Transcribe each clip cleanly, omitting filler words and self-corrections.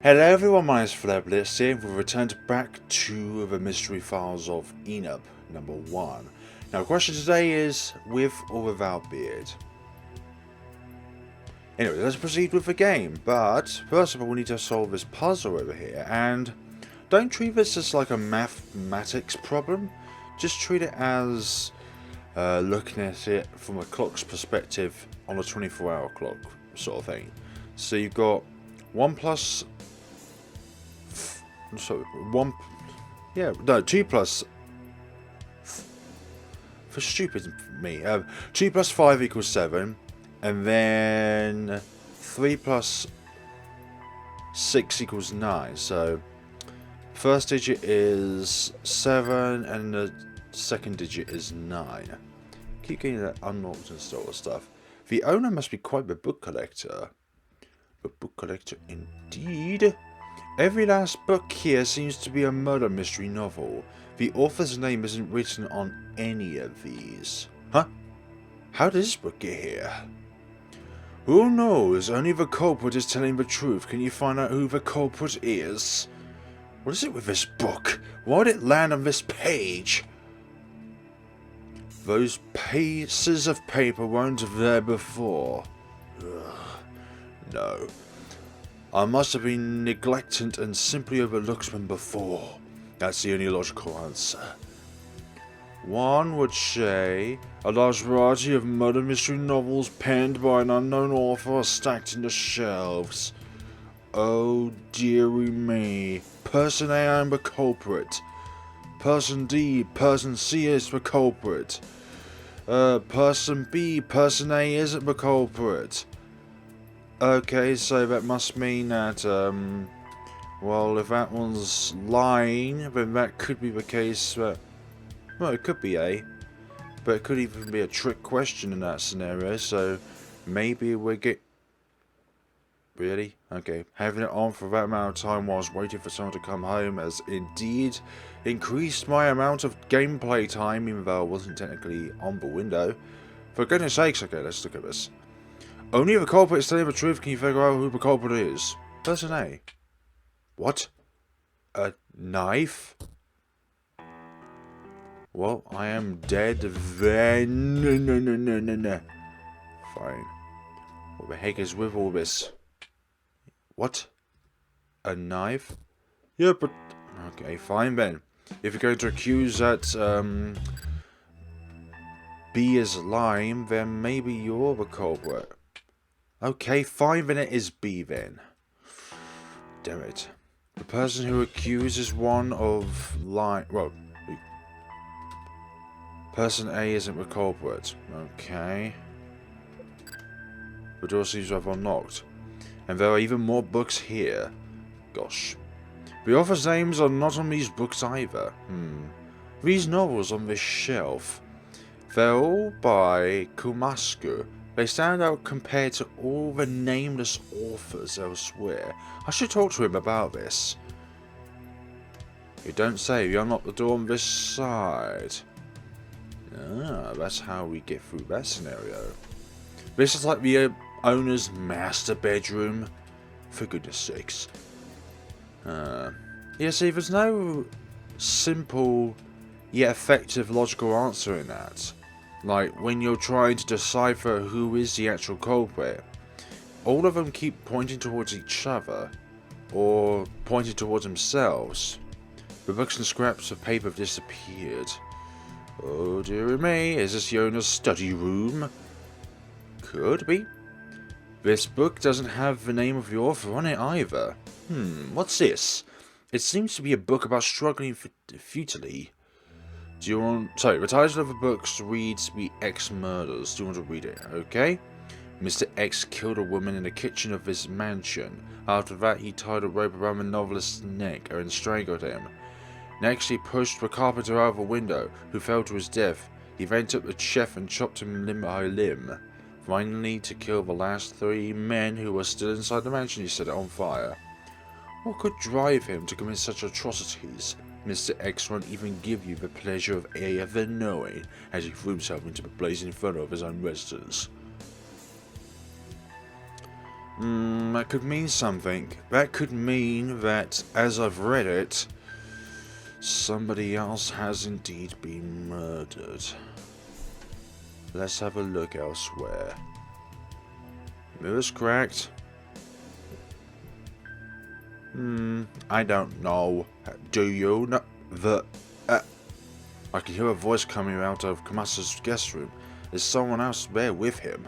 Hello everyone, my name is FlareBlitzed here, and we've returned back to the mystery files of Inaba No.1. Now the question today is, with or without beard? Anyway, let's proceed with the game, but first of all we need to solve this puzzle over here, and don't treat this as like a mathematics problem, just treat it as looking at it from a clock's perspective on a 24-hour clock sort of thing. So you've got 1 plus... So 2 plus, for stupid me, 2 plus 5 equals 7, and then 3 plus 6 equals 9, so first digit is 7 and the second digit is 9. Keep getting that unlocked and sort of stuff. The owner must be quite the book collector. The book collector indeed. Every last book here seems to be a murder mystery novel. The author's name isn't written on any of these. Huh? How did this book get here? Who knows? Only the culprit is telling the truth. Can you find out who the culprit is? What is it with this book? Why did it land on this page? Those pieces of paper weren't there before. Ugh. No. I must have been neglectant and simply overlooked them before. That's the only logical answer. One would say a large variety of murder mystery novels penned by an unknown author are stacked in the shelves. Oh dearie me. Person A, I'm the culprit. Person D, Person C is the culprit. Person B, Person A isn't the culprit. Okay, so that must mean that, well, if that one's lying, then that could be the case that, well, it could be A, but it could even be a trick question in that scenario, so maybe we get... Really? Okay, having it on for that amount of time whilst waiting for someone to come home has indeed increased my amount of gameplay time, even though I wasn't technically on the window. For goodness sakes, okay, let's look at this. Only if the culprit is telling the truth can you figure out who the culprit is. Person A. What? A knife? Well, I am dead then. No. Fine. What the heck is with all this? What? A knife? Yeah, but... Okay, fine then. If you're going to accuse that, B is lying, then maybe you're the culprit. Okay, fine, then it is B then. Damn it. The person who accuses one of lying... Well, person A isn't the culprit. Okay. The door seems to have unlocked. And there are even more books here. Gosh. The author's names are not on these books either. These novels on this shelf. They're all by Kumasku. They stand out compared to all the nameless authors elsewhere. I should talk to him about this. You don't say. You unlock the door on this side. Ah, that's how we get through that scenario. This is like the owner's master bedroom. For goodness sakes. Yeah, see, there's no simple yet effective logical answer in that. Like, when you're trying to decipher who is the actual culprit, all of them keep pointing towards each other, or pointing towards themselves. The books and scraps of paper have disappeared. Oh dearie me, is this the owner's study room? Could be. This book doesn't have the name of the author on it either. What's this? It seems to be a book about struggling futilely. Do you want... Sorry, the title of the book reads The X Murders. Do you want to read it? Okay. Mr. X killed a woman in the kitchen of his mansion. After that, he tied a rope around the novelist's neck and strangled him. Next, he pushed the carpenter out of a window, who fell to his death. He then took the chef and chopped him limb by limb. Finally, to kill the last 3 men who were still inside the mansion, he set it on fire. What could drive him to commit such atrocities? Mr. X won't even give you the pleasure of ever knowing, as he threw himself into the blazing inferno of his own residence. That could mean something. That could mean that, as I've read it, somebody else has indeed been murdered. Let's have a look elsewhere. Mirror's cracked. I don't know. Do you know the... I can hear a voice coming out of Komatsu's guest room. There's someone else there with him.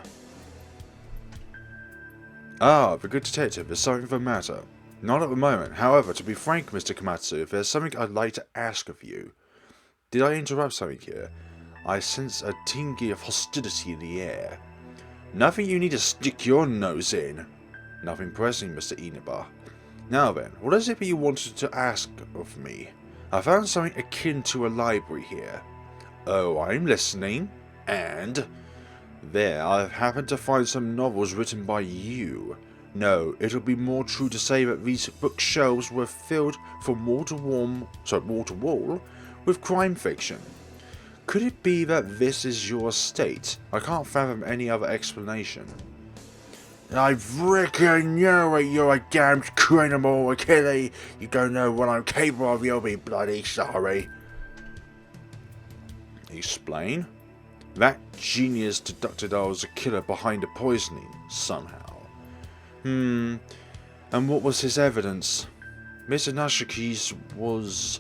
Ah, the good detective, is something the matter? Not at the moment. However, to be frank, Mr. Komatsu, there's something I'd like to ask of you. Did I interrupt something here? I sense a tinge of hostility in the air. Nothing you need to stick your nose in. Nothing pressing, Mr. Inaba. Now then, what is it that you wanted to ask of me? I found something akin to a library here. Oh, I'm listening. And... there, I've happened to find some novels written by you. No, it'll be more true to say that these bookshelves were filled from wall to wall with crime fiction. Could it be that this is your estate? I can't fathom any other explanation. I reckon you you're a damned criminal, Achilles. You don't know what I'm capable of, you'll be bloody sorry. Explain? That genius deducted I was a killer behind the poisoning, somehow. And what was his evidence? Mr. Nashikis was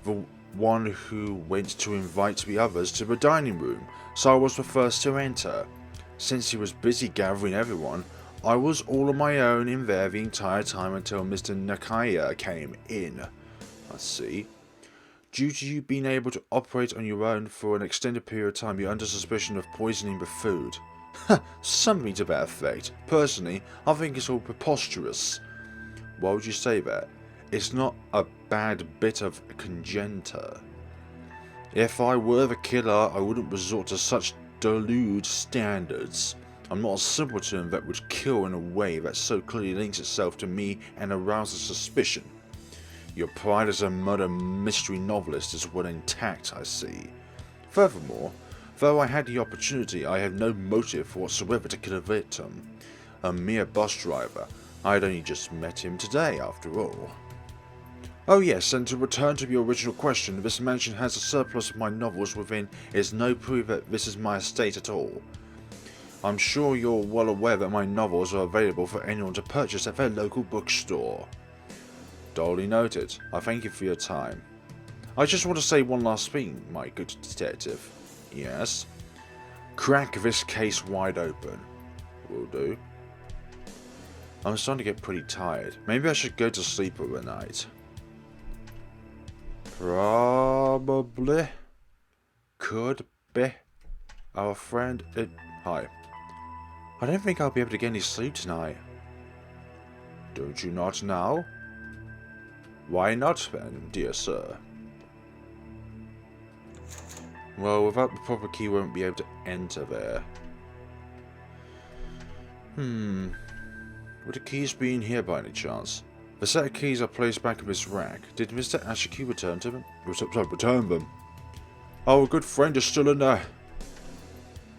the one who went to invite the others to the dining room, so I was the first to enter. Since he was busy gathering everyone, I was all on my own in there the entire time until Mr. Nakaya came in. I see. Due to you being able to operate on your own for an extended period of time, you're under suspicion of poisoning the food. Something to that effect. Personally, I think it's all preposterous. Why would you say that? It's not a bad bit of congenitor. If I were the killer, I wouldn't resort to such deluded standards. I'm not a simpleton that would kill in a way that so clearly links itself to me and arouses suspicion. Your pride as a murder mystery novelist is well intact, I see. Furthermore, though I had the opportunity, I have no motive whatsoever to kill a victim. A mere bus driver. I had only just met him today, after all. Oh yes, and to return to your original question, this mansion has a surplus of my novels within is no proof that this is my estate at all. I'm sure you're well aware that my novels are available for anyone to purchase at their local bookstore. Duly noted. I thank you for your time. I just want to say one last thing, my good detective. Yes? Crack this case wide open. Will do. I'm starting to get pretty tired. Maybe I should go to sleep overnight. Probably. Could be. Our friend... Hi. I don't think I'll be able to get any sleep tonight. Don't you not now? Why not then, dear sir? Well, without the proper key, we won't be able to enter there. Would the keys be in here by any chance? The set of keys are placed back in this rack. Did Mr. Ashiki return them? Return them. Our good friend is still in there.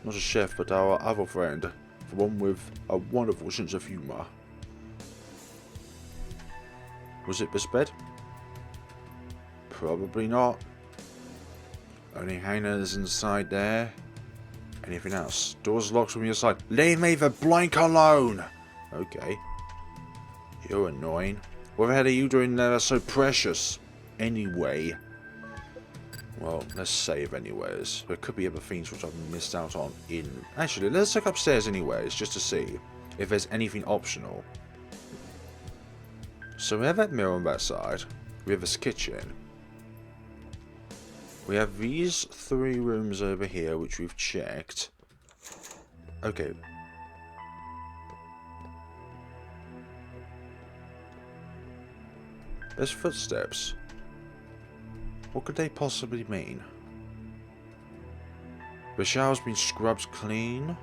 Not a chef, but our other friend. The one with a wonderful sense of humour. Was it this bed? Probably not. Only hangers inside there. Anything else? Doors locked from your side. Leave me the blank alone! Okay. You're annoying. What the hell are you doing there that's so precious? Anyway. Well, let's save anyways. There could be other things which I've missed out on in... Actually, let's look upstairs anyways, just to see if there's anything optional. So we have that mirror on that side. We have this kitchen. We have these 3 rooms over here, which we've checked. Okay. There's footsteps. What could they possibly mean? The shower's been scrubbed clean.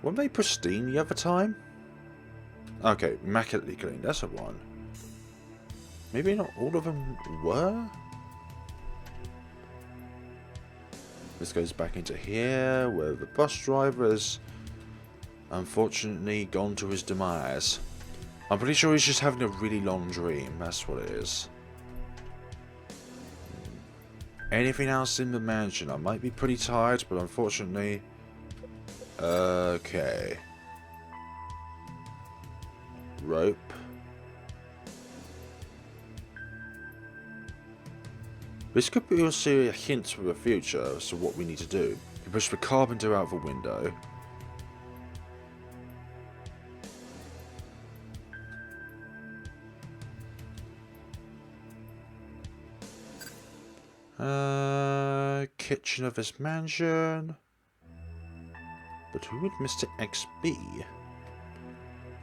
Weren't they pristine the other time? Okay, immaculately clean, that's a one. Maybe not all of them were? This goes back into here, where the bus drivers... unfortunately gone to his demise. I'm pretty sure he's just having a really long dream, that's what it is. Anything else in the mansion? I might be pretty tired, but unfortunately... Okay. Rope. This could be also a hint for the future as to what we need to do. You push the carpenter out the window. Kitchen of this mansion. But who would Mr. X be?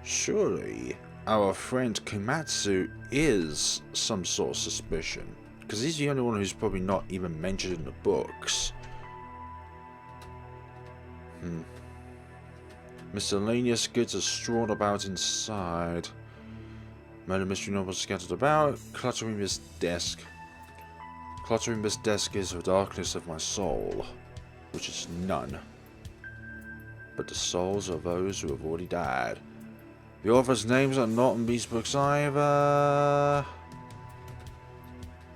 Surely our friend Komatsu is some sort of suspicion. Because he's the only one who's probably not even mentioned in the books. Miscellaneous goods are strewn about inside. Murder mystery novels scattered about, cluttering this desk. Cluttering this desk is the darkness of my soul, which is none. But the souls of those who have already died. The author's names are not in these books either.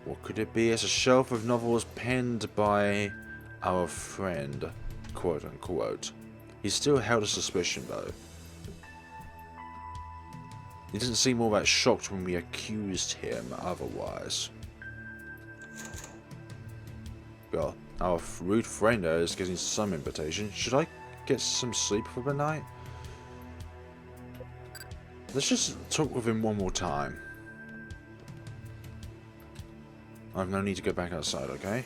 What could it be? It's a shelf of novels penned by our friend, quote unquote. He's still held a suspicion though. He didn't seem all that shocked when we accused him otherwise. Well, our rude friend there is getting some invitation. Should I get some sleep for the night? Let's just talk with him one more time. I've no need to go back outside, okay?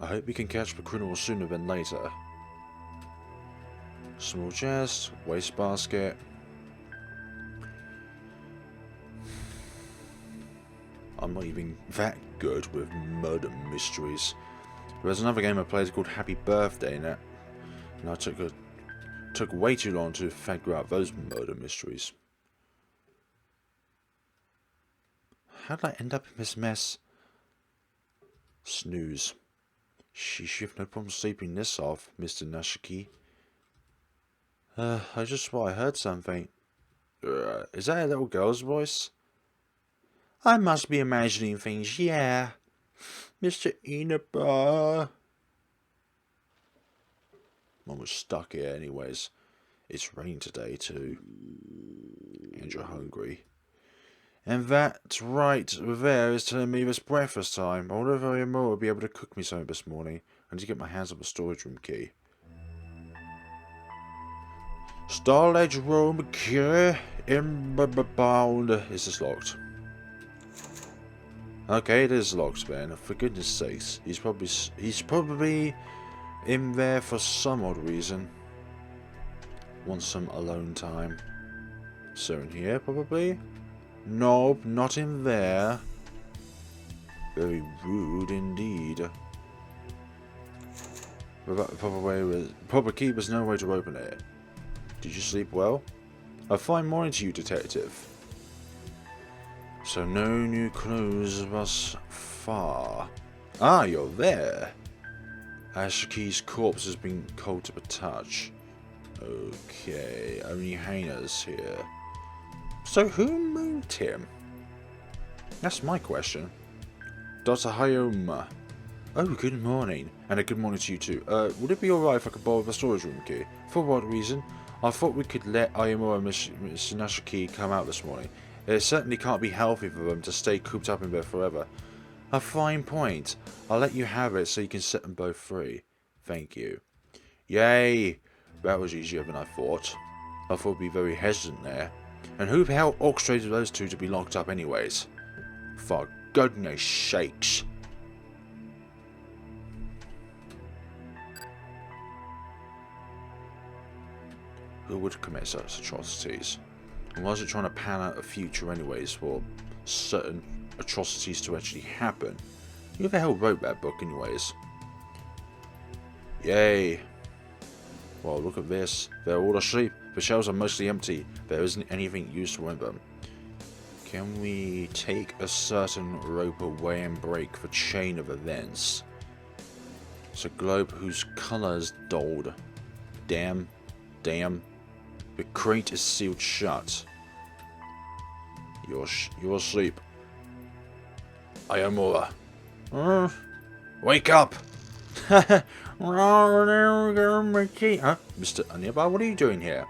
I hope we can catch the criminal sooner than later. Small chest, wastebasket. I'm not even that good with murder mysteries. There's another game I played called Happy Birthday in it, and I took way too long to figure out those murder mysteries. How did I end up in this mess? Snooze. Sheesh, you have no problem sleeping this off, Mr. Nashiki. I just thought I heard something. Is that a little girl's voice? I must be imagining things, yeah. Mr. Inaba. Mum was stuck here anyways. It's raining today too. And you're hungry. And that right there is telling me it's breakfast time. I wonder if Arimura will be able to cook me something this morning. I need to get my hands on the storage room key. Storage room key inbound. Is this locked? Okay, it is locked, man. For goodness sakes, he's probably in there for some odd reason. Want some alone time? So in here, probably. Nope, not in there. Very rude indeed. Without the proper key, there's no way to open it. Did you sleep well? A fine morning to you, detective. So no new clues thus far. Ah, you're there. Ashiki's corpse has been cold to the touch. Okay, only Haina's here. So who moved him? That's my question. Dr. Hayoma. Oh, good morning. And a good morning to you too. Would it be alright if I could borrow the storage room key? For what reason? I thought we could let Arimura and Mr. Nashiki come out this morning. It certainly can't be healthy for them to stay cooped up in there forever. A fine point. I'll let you have it so you can set them both free. Thank you. Yay! That was easier than I thought. I thought we'd be very hesitant there. And who the hell orchestrated those two to be locked up anyways? For goodness sakes. Who would commit such atrocities? And why is it trying to pan out a future anyways for certain atrocities to actually happen? Who the hell wrote that book anyways? Yay. Well, look at this. They're all asleep. The shelves are mostly empty. There isn't anything useful in them. Can we take a certain rope away and break the chain of events? It's a globe whose colour is dulled. Damn. Damn. The crate is sealed shut. You're asleep. Arimura. Wake up! Huh? Mr. Inaba, what are you doing here?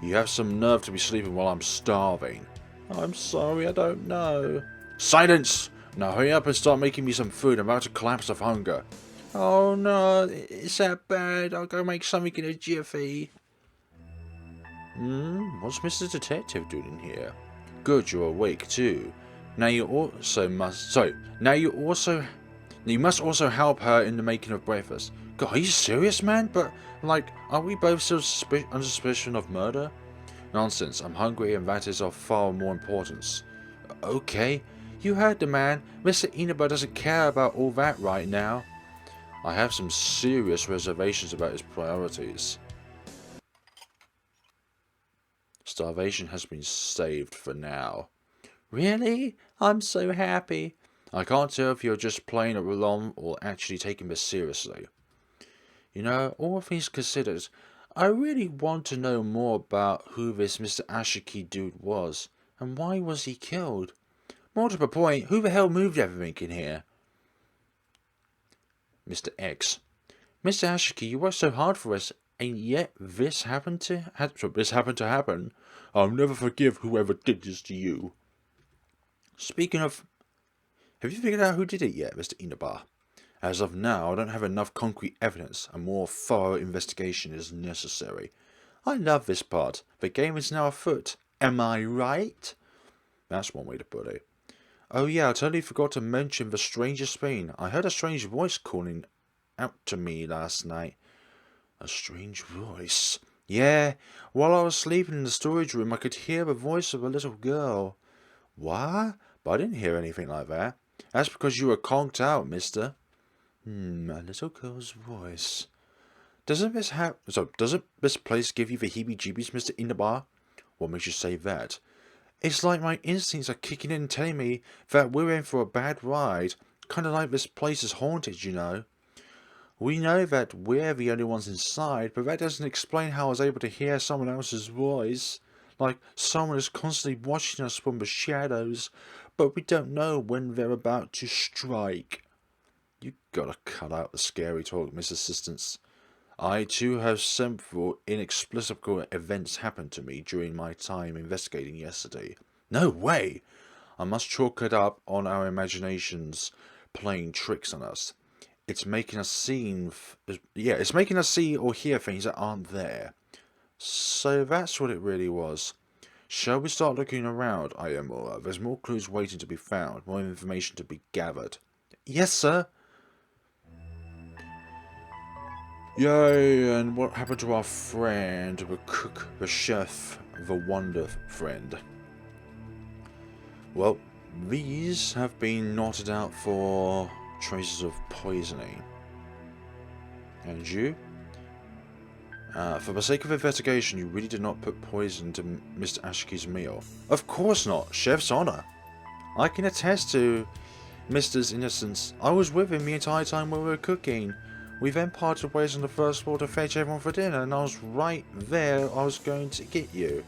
You have some nerve to be sleeping while I'm starving. I'm sorry, I don't know. Silence! Now hurry up and start making me some food. I'm about to collapse of hunger. Oh no, it's that bad. I'll go make something in a jiffy. What's Mr. Detective doing in here? Good, you're awake too. Now you must also help her in the making of breakfast. God, are you serious, man? But, like, aren't we both still under suspicion of murder? Nonsense, I'm hungry and that is of far more importance. Okay, you heard the man. Mr. Inaba doesn't care about all that right now. I have some serious reservations about his priorities. Starvation has been saved for now. Really? I'm so happy. I can't tell if you're just playing along or actually taking this seriously. You know, all things considered, I really want to know more about who this Mr. Ashiki dude was, and why was he killed? More to the point, who the hell moved everything in here? Mr. X. Mr. Ashiki, you worked so hard for us, and yet this happened to happen. I'll never forgive whoever did this to you. Speaking of, have you figured out who did it yet, Mr. Inaba? As of now, I don't have enough concrete evidence. A more thorough investigation is necessary. I love this part. The game is now afoot. Am I right? That's one way to put it. Oh yeah, I totally forgot to mention the strangest thing. I heard a strange voice calling out to me last night. A strange voice. Yeah, while I was sleeping in the storage room, I could hear the voice of a little girl. What? But I didn't hear anything like that. That's because you were conked out, mister. A little girl's voice. Doesn't this place give you the heebie-jeebies, Mr. Inaba? What makes you say that? It's like my instincts are kicking in and telling me that we're in for a bad ride. Kind of like this place is haunted, you know. We know that we're the only ones inside, but that doesn't explain how I was able to hear someone else's voice. Like someone is constantly watching us from the shadows, but we don't know when they're about to strike. You gotta cut out the scary talk, Miss Assistance. I too have several inexplicable events happen to me during my time investigating yesterday. No way! I must chalk it up on our imaginations playing tricks on us. It's making us see or hear things that aren't there. So that's what it really was. Shall we start looking around, Arimura? There's more clues waiting to be found, more information to be gathered. Yes, sir. Yay, and what happened to our friend, the cook, the chef, the wonder friend? Well, these have been knotted out for traces of poisoning. And you? For the sake of investigation, you really did not put poison to Mr. Ashiki's meal. Of course not, chef's honor. I can attest to Mr.'s innocence. I was with him the entire time we were cooking. We then parted ways on the first floor to fetch everyone for dinner, and I was right there. I was going to get you.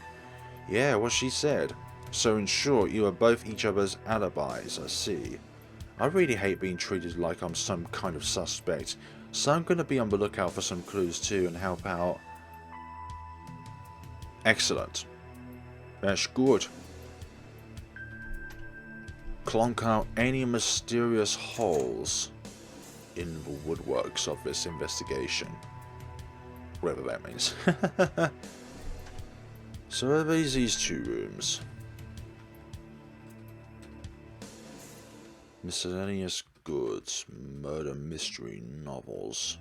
Yeah, what she said. So in short, you are both each other's alibis, I see. I really hate being treated like I'm some kind of suspect, so I'm going to be on the lookout for some clues too and help out. Excellent. That's good. Clonk out any mysterious holes in the woodworks of this investigation. Whatever that means. So are these two rooms? Miscellaneous goods, murder mystery novels.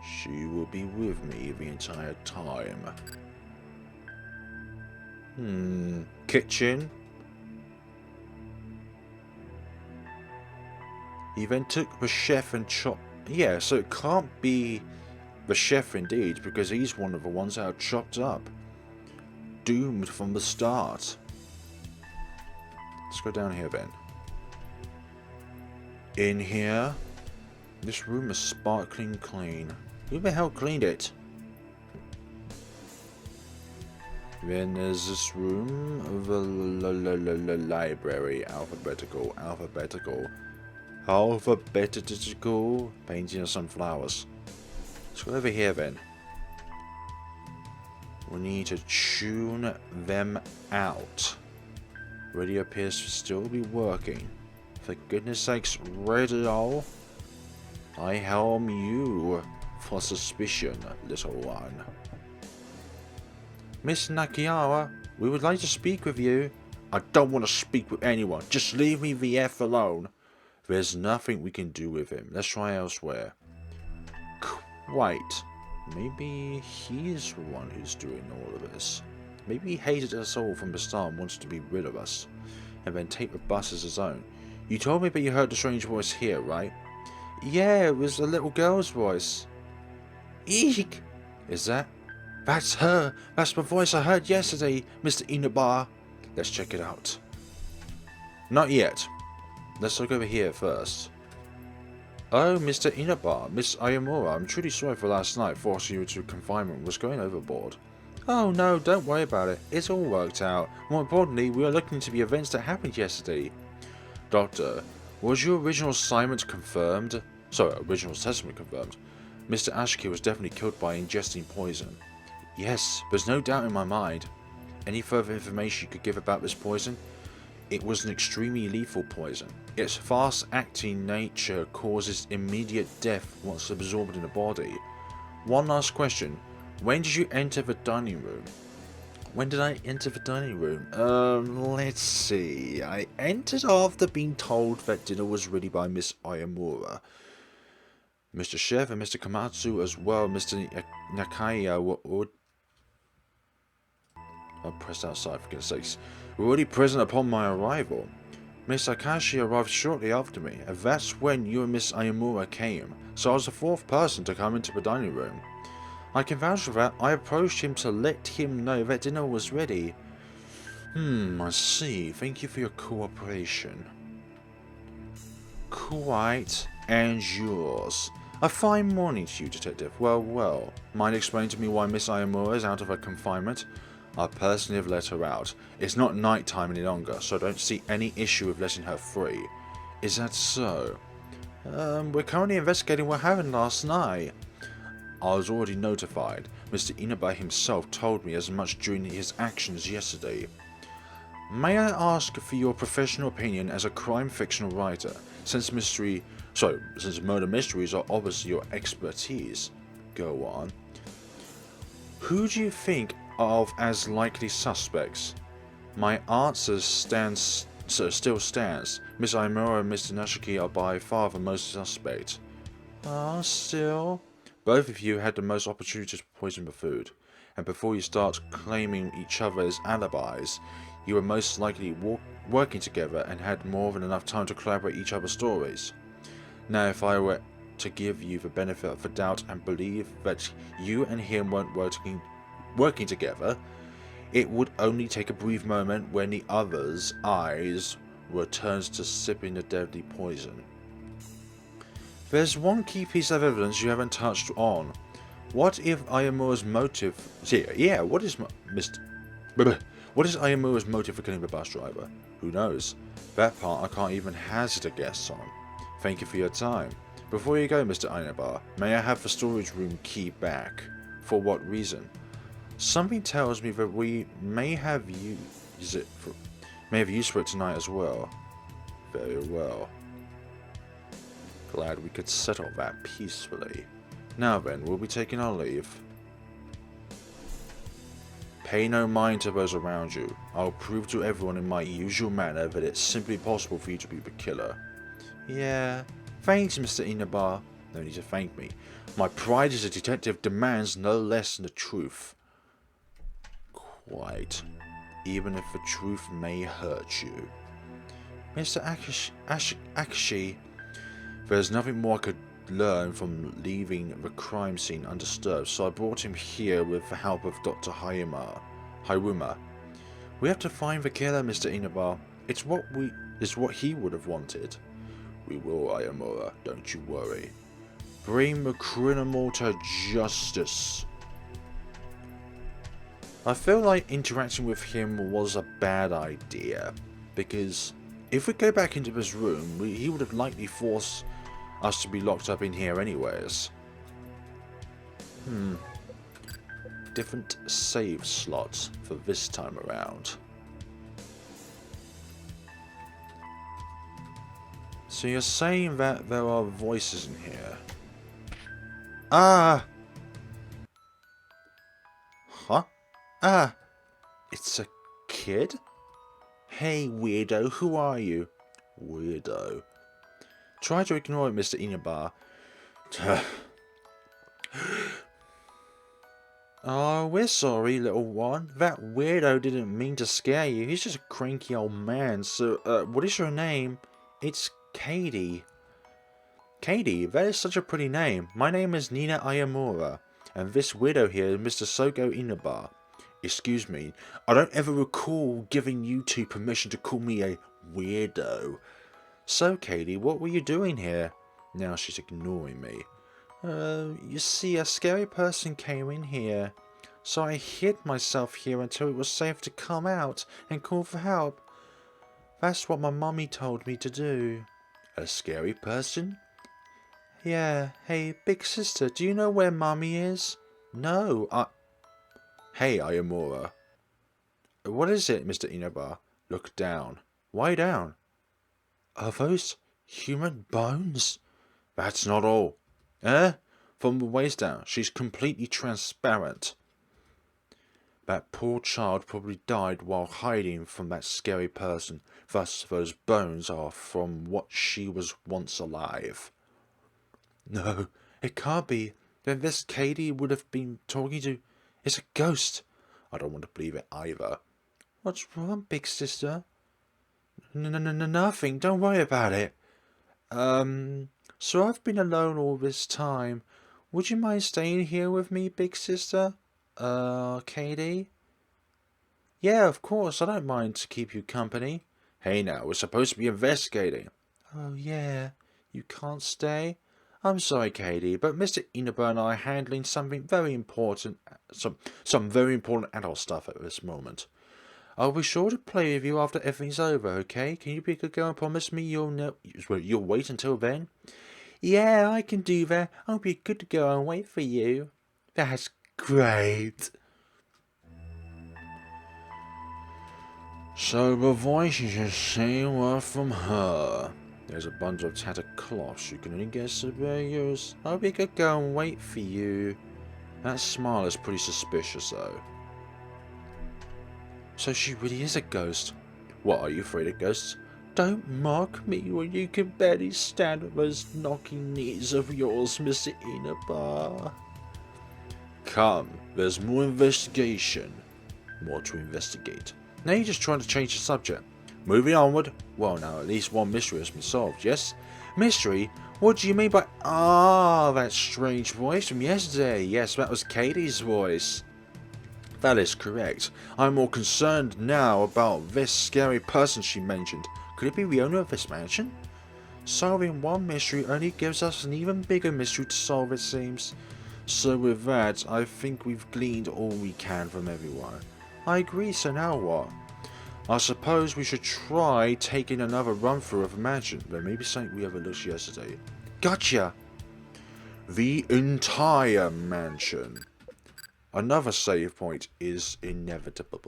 She will be with me the entire time. Kitchen. He then took the chef and chopped... Yeah, so it can't be the chef indeed, because he's one of the ones that are chopped up. Doomed from the start. Let's go down here then. In here. This room is sparkling clean. Who the hell cleaned it? Then there's this room, the library, alphabetical, painting of some flowers. Let's go over here then. We need to tune them out. Radio appears to still be working. For goodness sakes, riddle. I helm you for suspicion, little one. Miss Nakiara, we would like to speak with you. I don't want to speak with anyone. Just leave me the F alone. There's nothing we can do with him. Let's try elsewhere. Quite. Maybe he's the one who's doing all of this. Maybe he hated us all from the start and wants to be rid of us, and then take the bus as his own. You told me that you heard the strange voice here, right? Yeah, it was a little girl's voice. Eek! Is that? That's her! That's the voice I heard yesterday, Mr. Inaba. Let's check it out. Not yet. Let's look over here first. Oh, Mr. Inaba, Miss Arimura, I'm truly sorry for last night forcing you into confinement was going overboard. Oh no, don't worry about it. It's all worked out. More importantly, we are looking into the events that happened yesterday. Doctor, was your original assignment confirmed? Sorry, original assessment confirmed. Mr. Ashiki was definitely killed by ingesting poison. Yes, there's no doubt in my mind. Any further information you could give about this poison? It was an extremely lethal poison. Its fast-acting nature causes immediate death once absorbed in the body. One last question. When did you enter the dining room? When did I enter the dining room? Let's see. I entered after being told that dinner was ready by Miss Arimura. Mr. Chef and Mr. Komatsu as well, Mr. Nakaya were I pressed outside for goodness sakes. Were already present upon my arrival. Miss Akashi arrived shortly after me, and that's when you and Miss Arimura came, so I was the fourth person to come into the dining room. I can vouch for that. I approached him to let him know that dinner was ready. I see. Thank you for your cooperation. Quite, and yours. A fine morning to you, Detective. Well. Mind explaining to me why Miss Arimura is out of her confinement? I personally have let her out. It's not night time any longer, so I don't see any issue with letting her free. Is that so? We're currently investigating what happened last night. I was already notified. Mr. Inaba himself told me as much during his actions yesterday. May I ask for your professional opinion as a crime fiction writer, since murder mysteries are obviously your expertise? Go on. Who do you think of as likely suspects? My answer still stands. Miss Arimura and Mr. Nashiki are by far the most suspect. Still? Both of you had the most opportunity to poison the food, and before you start claiming each other as alibis, you were most likely working together and had more than enough time to collaborate each other's stories. Now, if I were to give you the benefit of the doubt and believe that you and him weren't working together, it would only take a brief moment when the other's eyes were turned to sipping the deadly poison. There's one key piece of evidence you haven't touched on. What if Arimura's motive... what is Arimura's motive for killing the bus driver? Who knows? That part I can't even hazard a guess on. Thank you for your time. Before you go, Mr. Inaba, may I have the storage room key back? For what reason? Something tells me that we may have use for it tonight as well. Very well. Glad we could settle that peacefully. Now then, we'll be taking our leave. Pay no mind to those around you. I'll prove to everyone in my usual manner that it's simply possible for you to be the killer. Yeah, thanks, Mr. Inaba. No need to thank me. My pride as a detective demands no less than the truth. Quite. Even if the truth may hurt you. Mr. Akashi, there's nothing more I could learn from leaving the crime scene undisturbed, so I brought him here with the help of Dr. Haruma. We have to find the killer, Mr. Inaba. It's what he would have wanted. We will, Arimura, don't you worry. Bring the criminal to justice. I feel like interacting with him was a bad idea, because if we go back into this room, he would have likely forced us to be locked up in here anyways. Different save slots for this time around. So you're saying that there are voices in here? Ah! Huh? Ah! It's a kid? Hey weirdo, who are you? Weirdo. Try to ignore it, Mr. Inaba. Oh, we're sorry, little one. That weirdo didn't mean to scare you. He's just a cranky old man. So, what is your name? It's Katie. Katie, that is such a pretty name. My name is Nina Arimura, and this weirdo here is Mr. Sogo Inaba. Excuse me, I don't ever recall giving you two permission to call me a weirdo. So, Katie, what were you doing here? Now she's ignoring me. You see, a scary person came in here, so I hid myself here until it was safe to come out and call for help. That's what my mummy told me to do. A scary person? Yeah, hey, big sister, do you know where mummy is? No, Hey, Arimura. What is it, Mr. Inaba? Look down. Why down? Are those human bones? That's not all. Eh? From the waist down, she's completely transparent. That poor child probably died while hiding from that scary person. Thus, those bones are from what she was once alive. No, it can't be. Then this Katie would have been talking to is a ghost. I don't want to believe it either. What's wrong, big sister? Nothing. Don't worry about it. So I've been alone all this time. Would you mind staying here with me, big sister? Katie? Yeah, of course. I don't mind to keep you company. Hey now, we're supposed to be investigating. Oh yeah, you can't stay? I'm sorry, Katie, but Mr. Inaba and I are handling something very important, some very important adult stuff at this moment. I'll be sure to play with you after everything's over, okay? Can you be a good girl and promise me you'll wait until then? Yeah, I can do that. I'll be a good girl and wait for you. That's great. So the voices you're saying were from her. There's a bunch of tattered cloths. You can only guess they're yours. I'll be a good girl and wait for you. That smile is pretty suspicious, though. So she really is a ghost. What, are you afraid of ghosts? Don't mock me when you can barely stand on those knocking knees of yours, Mr. Inaba. Come, there's more investigation. More to investigate. Now you're just trying to change the subject. Moving onward. Well, now at least one mystery has been solved, yes? Mystery? What do you mean by... Ah, that strange voice from yesterday. Yes, that was Katie's voice. That is correct. I'm more concerned now about this scary person she mentioned. Could it be the owner of this mansion? Solving one mystery only gives us an even bigger mystery to solve, it seems. So with that, I think we've gleaned all we can from everyone. I agree, so now what? I suppose we should try taking another run through of the mansion. There may be something we overlooked yesterday. Gotcha! The entire mansion. Another save point is inevitable.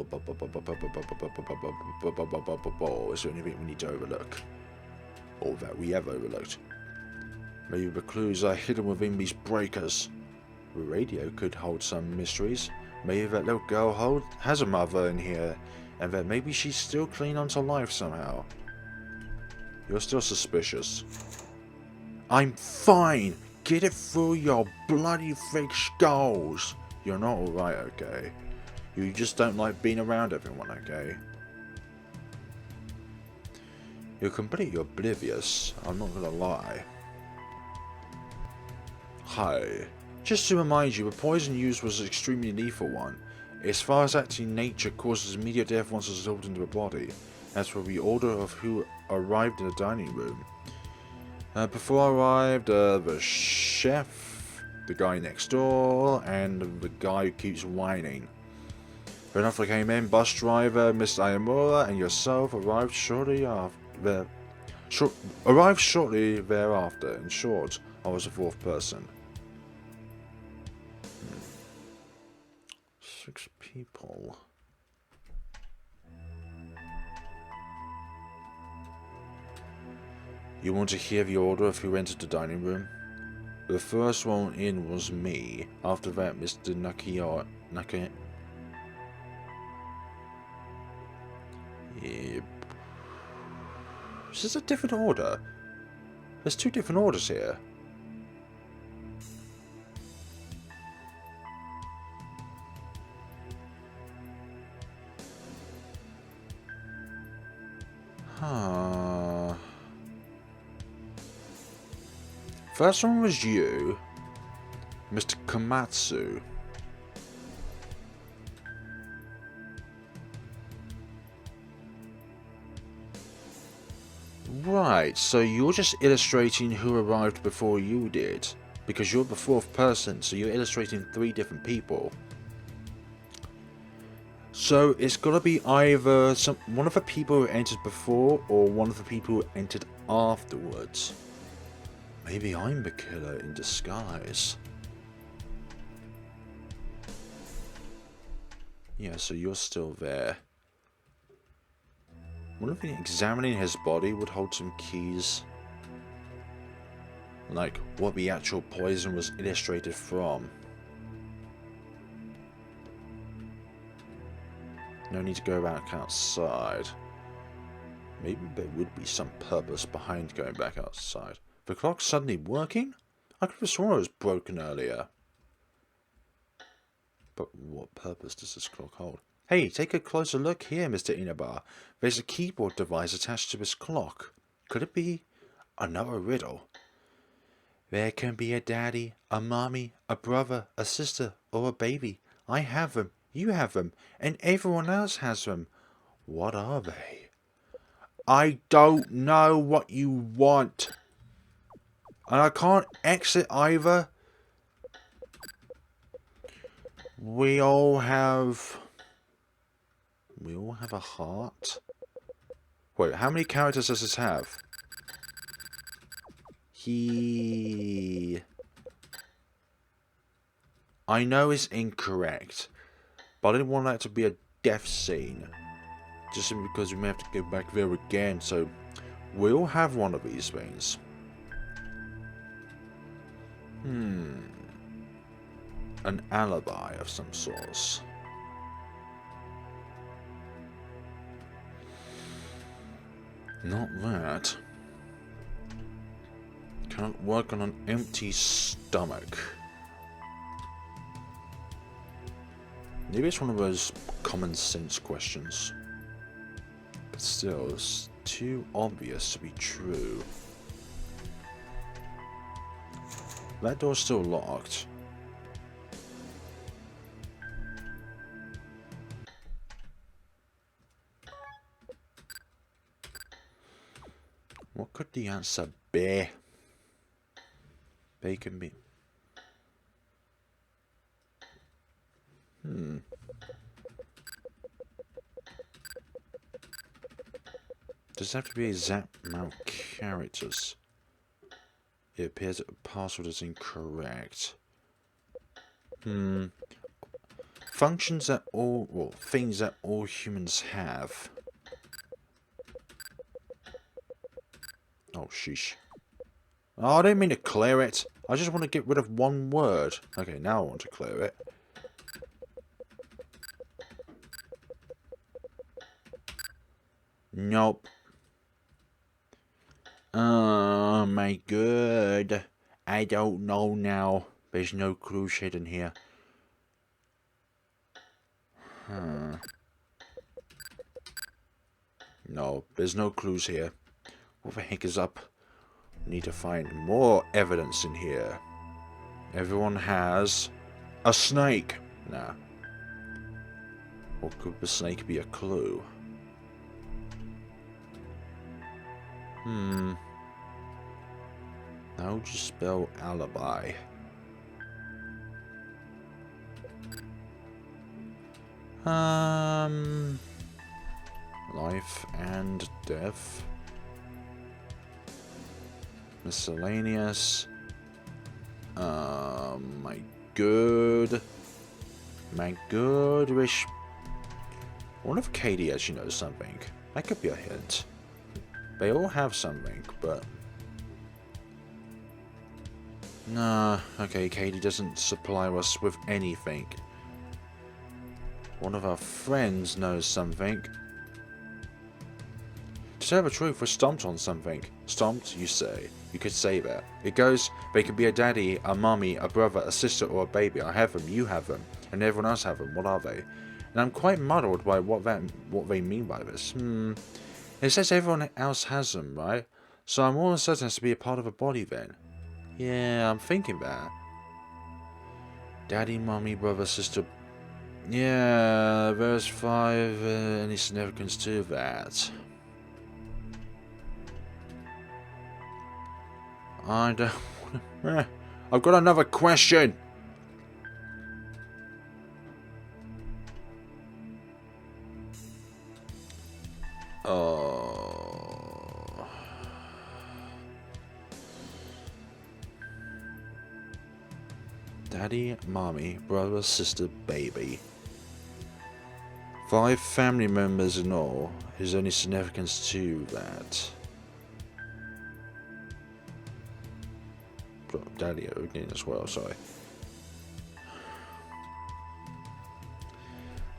Is there anything we need to overlook? Or that we have overlooked? Maybe the clues are hidden within these breakers. The radio could hold some mysteries. Maybe that little girl has a mother in here, and that maybe she's still clinging onto life somehow. You're still suspicious. I'm fine! Get it through your bloody fake skulls! You're not alright, okay? You just don't like being around everyone, okay? You're completely oblivious, I'm not gonna lie. Hi. Just to remind you, the poison used was an extremely lethal one. As far as acting in nature causes immediate death once it's absorbed into the body. As for the order of who arrived in the dining room, Before I arrived, the chef, the guy next door, and the guy who keeps whining. Then after I came in, bus driver, Mr. Arimura, and yourself arrived shortly after. Arrived shortly thereafter. In short, I was the fourth person. 6 people. You want to hear the order of who entered the dining room? The first one in was me. After that, Mr. Naka. Yep. Is this a different order? There's 2 different orders here. Huh. First one was you, Mr. Komatsu. Right, so you're just illustrating who arrived before you did. Because you're the 4th person, so you're illustrating 3 different people. So it's gotta be either one of the people who entered before, or one of the people who entered afterwards. Maybe I'm the killer in disguise. Yeah, so you're still there. Wonder if examining his body would hold some keys. Like, what the actual poison was illustrated from. No need to go back outside. Maybe there would be some purpose behind going back outside. The clock's suddenly working? I could have sworn it was broken earlier. But what purpose does this clock hold? Hey, take a closer look here, Mr. Inaba. There's a keyboard device attached to this clock. Could it be another riddle? There can be a daddy, a mommy, a brother, a sister, or a baby. I have them, you have them, and everyone else has them. What are they? I don't know what you want. And I can't exit either. We all have a heart. Wait, how many characters does this have? I know it's incorrect, but I didn't want that to be a death scene. Just simply because we may have to go back there again, so we all have one of these things. An alibi of some sort. Not that. Can't work on an empty stomach. Maybe it's one of those common sense questions. But still, it's too obvious to be true. That door's still locked. What could the answer be? Bacon be. Does it have to be exact amount of characters? It appears that the password is incorrect. Functions that all, well, things that all humans have. Oh, sheesh. Oh, I didn't mean to clear it. I just want to get rid of one word. Okay, now I want to clear it. Nope. Oh my god. I don't know now. There's no clues hidden here. No, there's no clues here. What the heck is up? Need to find more evidence in here. Everyone has a snake. Nah. Or could the snake be a clue? How would you spell alibi? Life and death. Miscellaneous. My good wish. I wonder if Katie actually knows something. That could be a hint. They all have something, but... Nah, okay, Katie doesn't supply us with anything. One of our friends knows something. To tell the truth, we're stomped on something. Stomped, you say. You could say that. It goes, they could be a daddy, a mummy, a brother, a sister, or a baby. I have them, you have them, and everyone else have them. What are they? And I'm quite muddled by what they mean by this. It says everyone else has them, right? So I'm almost certain it has to be a part of a body then. Yeah, I'm thinking that. Daddy, mummy, brother, sister. Yeah, there's 5 any significance to that. I don't... I've got another question! Daddy, mommy, brother, sister, baby. 5 family members in all. Is any significance to that? Daddy again as well, sorry.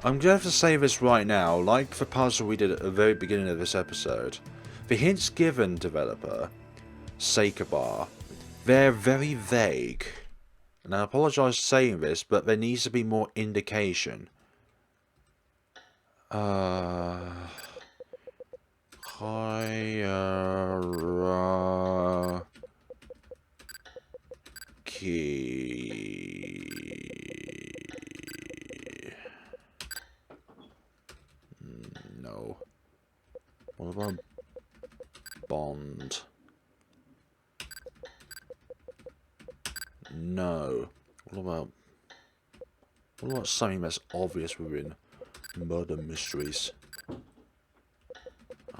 I'm going to have to say this right now, like the puzzle we did at the very beginning of this episode. The hints given, developer, Suika Bar, they're very vague. And I apologise for saying this, but there needs to be more indication. Hierarchy. No. What about bond? No. What about something that's obvious within murder mysteries? Oh,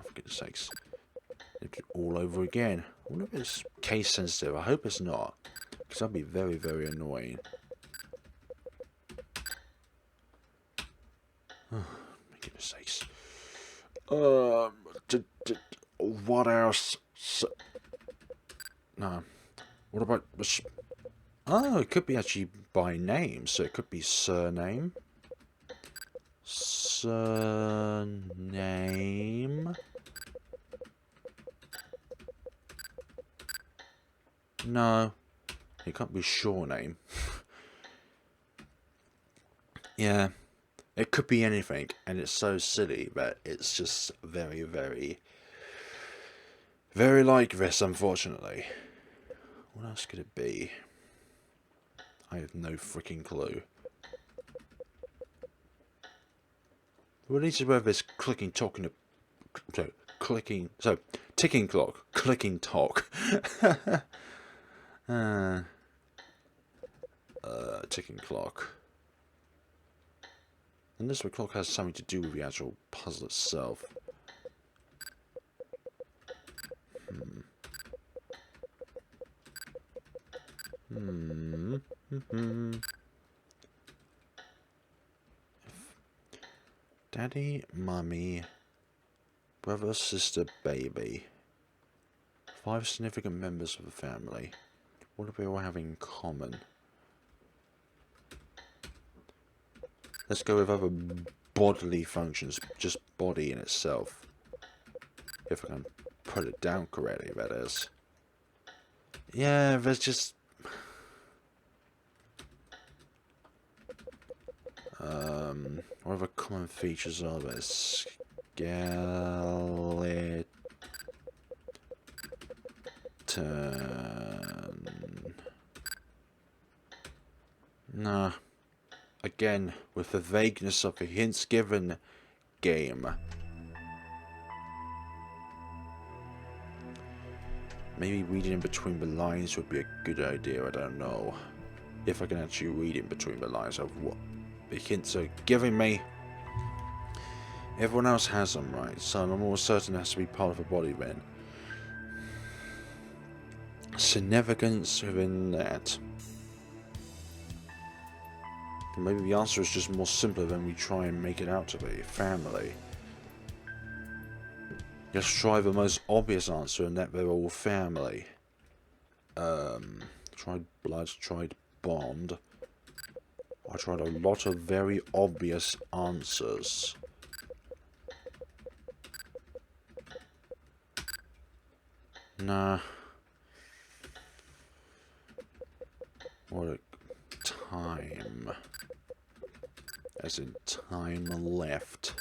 for goodness sakes. All over again. I wonder if it's case sensitive. I hope it's not. Because that'd be very, very annoying. Oh, for goodness sakes. What else? No. What about... Oh, it could be actually by name. So it could be surname. Surname. No. It can't be sure name. Yeah. It could be anything. And it's so silly that it's just very, very... very like this, unfortunately. What else could it be? I have no freaking clue. Well, at least whether this ticking clock, clicking talk. Ticking clock. Unless the clock has something to do with the actual puzzle itself. Daddy, mummy, brother, sister, baby. 5 significant members of the family. What do they all have in common? Let's go with other bodily functions, just body in itself. If I can put it down correctly, that is. Yeah, there's just... what other common features are there? Skeleton. Nah. Again, with the vagueness of the hints given game. Maybe reading in between the lines would be a good idea, I don't know. If I can actually read in between the lines of what the hints are giving me. Everyone else has them, right? So I'm almost certain it has to be part of the body then. Significance within that. Maybe the answer is just more simpler than we try and make it out to be. Family. Let's try the most obvious answer, and that they're all family. Tried blood, tried bond. I tried a lot of very obvious answers. Nah. What a time. As in time left.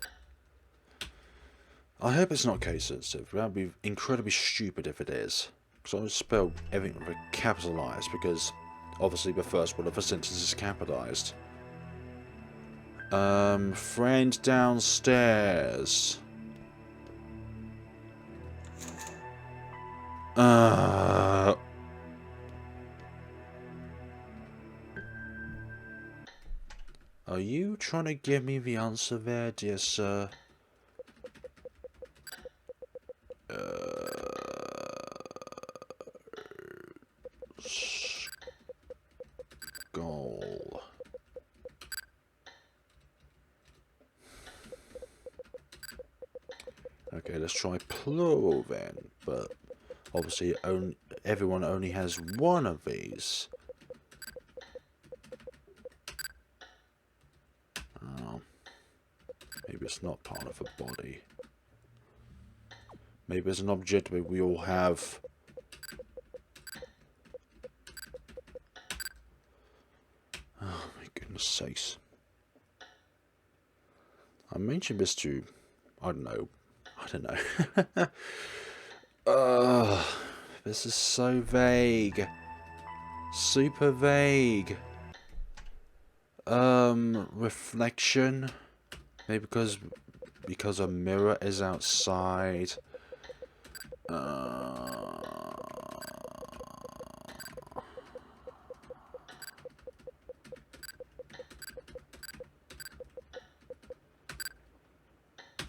I hope it's not case sensitive. That would be incredibly stupid if it is. Because I would spell everything with a capitalized, because obviously the first word of a sentence is capitalized. Friend downstairs. Are you trying to give me the answer there, dear sir? Goal. Okay, let's try plural then, but obviously everyone only has one of these. Oh, maybe it's not part of a body. Maybe it's an object that we all have. Oh my goodness sakes. I mentioned this to, I don't know. This is so vague. Super vague. Reflection. Maybe because a mirror is outside.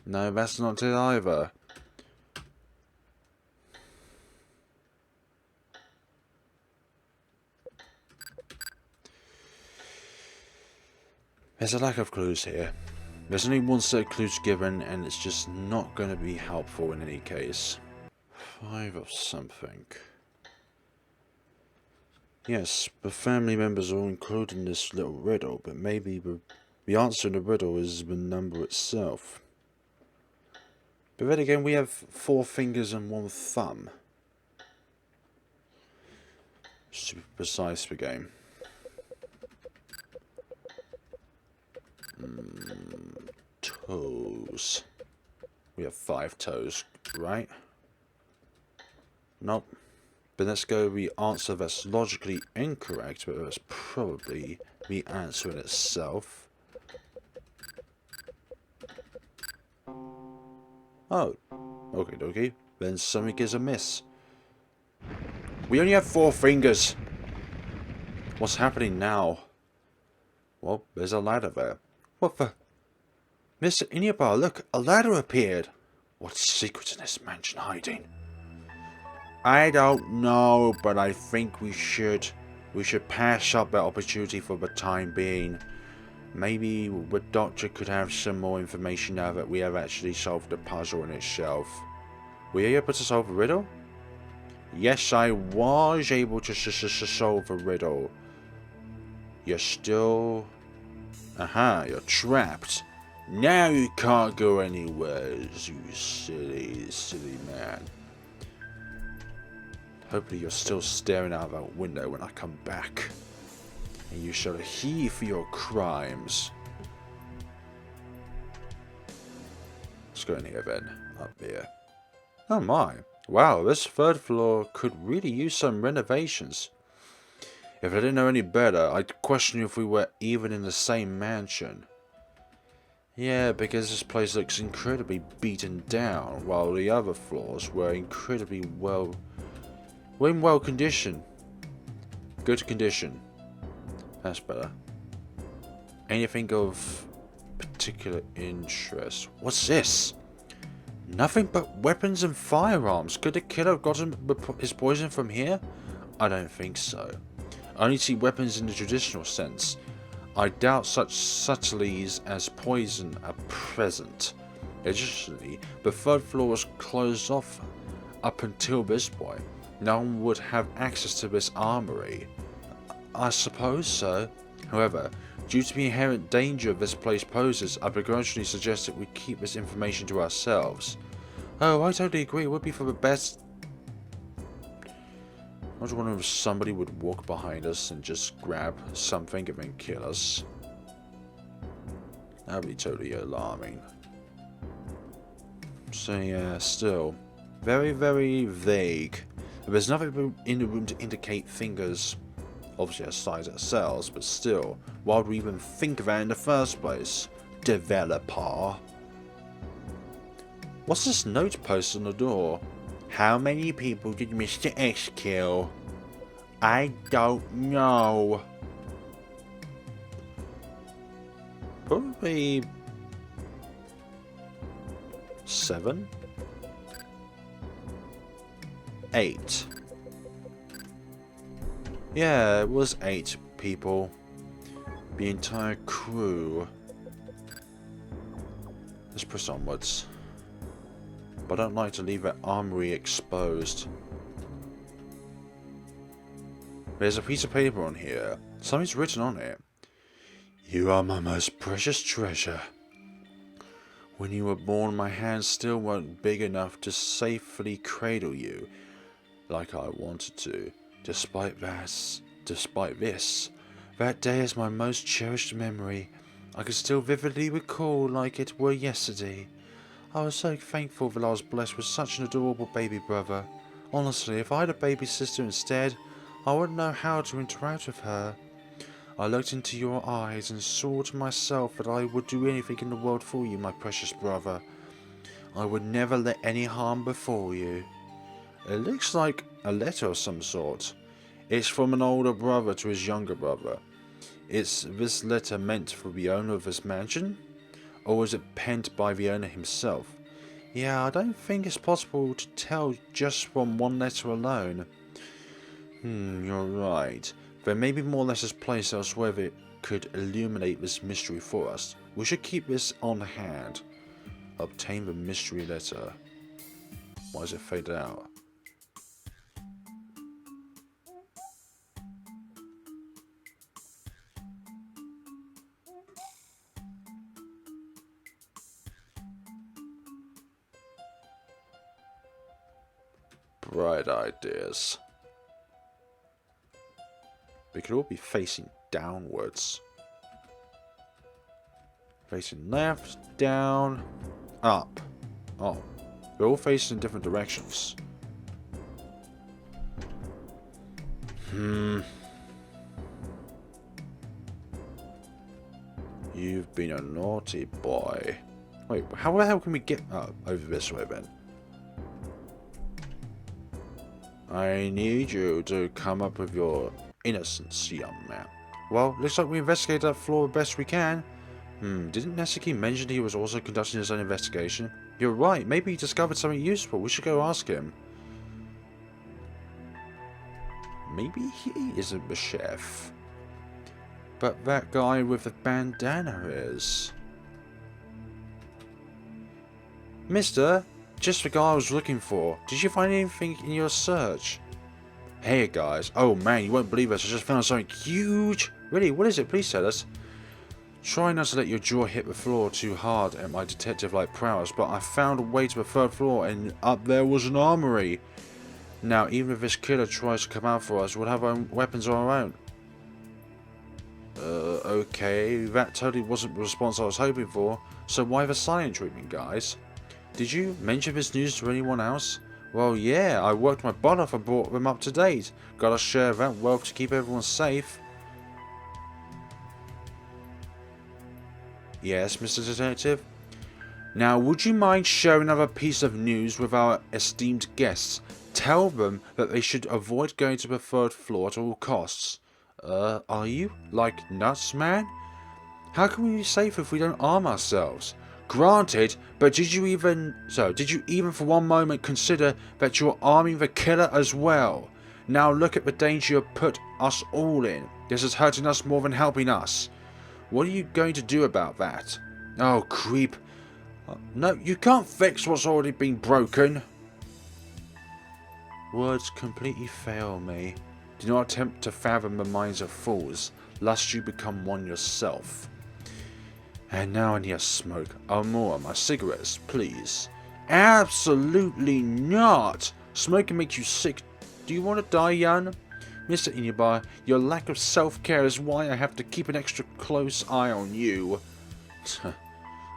No, that's not it either. There's a lack of clues here. There's only one set of clues given, and it's just not going to be helpful in any case. 5 of something. Yes, the family members are all included in this little riddle, but maybe the answer in the riddle is the number itself. But then again, we have 4 fingers and 1 thumb. Super precise for game. Toes. We have 5 toes, right? Nope. But let's go with the answer that's logically incorrect, but that's probably the answer in itself. Oh. Okay, dokie. Then something is amiss. We only have 4 fingers. What's happening now? Well, there's a ladder there. What the? Mr. Inaba, look, a ladder appeared. What secret's in this mansion hiding? I don't know, but I think we should pass up that opportunity for the time being. Maybe the doctor could have some more information now that we have actually solved the puzzle in itself. Were you able to solve the riddle? Yes, I was able to solve the riddle. You're still... Aha, you're trapped. Now you can't go anywhere, you silly man. Hopefully you're still staring out that window when I come back. And you shall heed for your crimes. Let's go in here then. Up here. Oh my. Wow, this 3rd floor could really use some renovations. If I didn't know any better, I'd question if we were even in the same mansion. Yeah, because this place looks incredibly beaten down, while the other floors were incredibly well We're in well condition. Good condition. That's better. Anything of particular interest? What's this? Nothing but weapons and firearms. Could the killer have gotten his poison from here? I don't think so. I only see weapons in the traditional sense. I doubt such subtleties as poison are present. Additionally, the third floor was closed off up until this point. No one would have access to this armory. I suppose so. However, due to the inherent danger this place poses, I begrudgingly suggest that we keep this information to ourselves. Oh, I totally agree. It would be for the best. I was wondering if somebody would walk behind us and just grab something and then kill us. That would be totally alarming. So yeah, still. Very, very vague. There's nothing in the room to indicate fingers. Obviously aside ourselves, but still. Why would we even think of that in the first place? Developer. What's this note posted on the door? How many people did Mr. X kill? I don't know. Probably 7? 8. Yeah, it was 8 people. The entire crew. Let's press onwards. But I don't like to leave that armory exposed. There's a piece of paper on here. Something's written on it. You are my most precious treasure. When you were born, my hands still weren't big enough to safely cradle you like I wanted to. Despite this, that day is my most cherished memory. I can still vividly recall like it were yesterday. I was so thankful that I was blessed with such an adorable baby brother. Honestly, if I had a baby sister instead, I wouldn't know how to interact with her. I looked into your eyes and saw to myself that I would do anything in the world for you, my precious brother. I would never let any harm befall you. It looks like a letter of some sort. It's from an older brother to his younger brother. Is this letter meant for the owner of this mansion? Or was it penned by the owner himself? Yeah, I don't think it's possible to tell just from one letter alone. You're right. There may be more letters placed elsewhere that could illuminate this mystery for us. We should keep this on hand. Obtain the mystery letter. Why is it faded out? Bright ideas. We could all be facing downwards. Facing left, down, up. Oh, we're all facing in different directions. You've been a naughty boy. Wait, how the hell can we get over this way then? I need you to come up with your innocence, young man. Well, looks like we investigated that floor the best we can. Didn't Nesuke mention he was also conducting his own investigation? You're right, maybe he discovered something useful. We should go ask him. Maybe he isn't the chef. But that guy with the bandana is. Mister, just the guy I was looking for. Did you find anything in your search? Hey guys. Oh man, you won't believe this. I just found something huge. Really, what is it? Please tell us. Try not to let your jaw hit the floor too hard at my detective-like prowess, but I found a way to the third floor and up there was an armory. Now, even if this killer tries to come out for us, we'll have our own weapons of our own. Okay, that totally wasn't the response I was hoping for, so why the silent treatment, guys? Did you mention this news to anyone else? Well, yeah, I worked my butt off and brought them up to date. Gotta share that wealth to keep everyone safe. Yes, Mr. Detective? Now, would you mind sharing another piece of news with our esteemed guests? Tell them that they should avoid going to the third floor at all costs. Are you? Like nuts, man? How can we be safe if we don't arm ourselves? Granted, but did you even for one moment consider that you're arming the killer as well? Now look at the danger you put us all in. This is hurting us more than helping us. What are you going to do about that? Oh, creep. No, you can't fix what's already been broken. Words completely fail me. Do not attempt to fathom the minds of fools, lest you become one yourself. And now I need a smoke. More, my cigarettes, please. Absolutely not! Smoking makes you sick. Do you want to die, Jan? Mr. Inaba, your lack of self-care is why I have to keep an extra close eye on you.